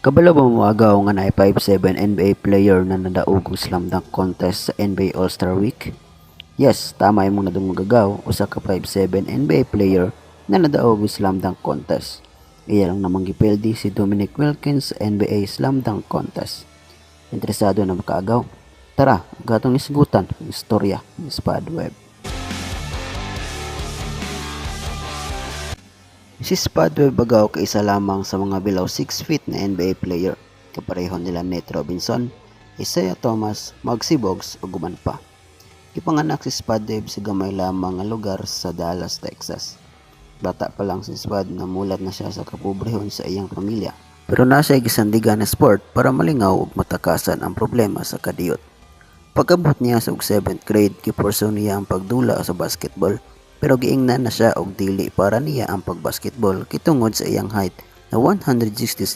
Kabalo ba mo agaw nga na 5'7" NBA player na nadaog og slam dunk contest sa NBA All-Star Week? Yes, tama imong nadungagaw, usa ka 5'7" NBA player na nadaog og slam dunk contest. Iya lang namang gipildi si Dominic Wilkins sa NBA Slam Dunk Contest. Interesado na makaagaw? Tara, gatong isgutan ang istorya ng Spadweb. Si Spadweb bagaw kay isa lamang sa mga below 6 feet na NBA player. Kapareho nila Nate Robinson, Isaiah Thomas, Muggsy Bogues ug uban pa. Gipanganak si Spadweb sa gamay lamang nga lugar sa Dallas, Texas. Bata pa lang si Spad na mulat na siya sa kapobrehon sa iyang pamilya. Pero nasa gisandigan na sport para malingaw ug matakasan ang problema sa kadiyot. Pagkabot niya sa 7th grade, giporso niya ang pagdula sa basketball. Pero giingnan na siya og dili para niya ang pagbasketball kitungod sa iyang height na 160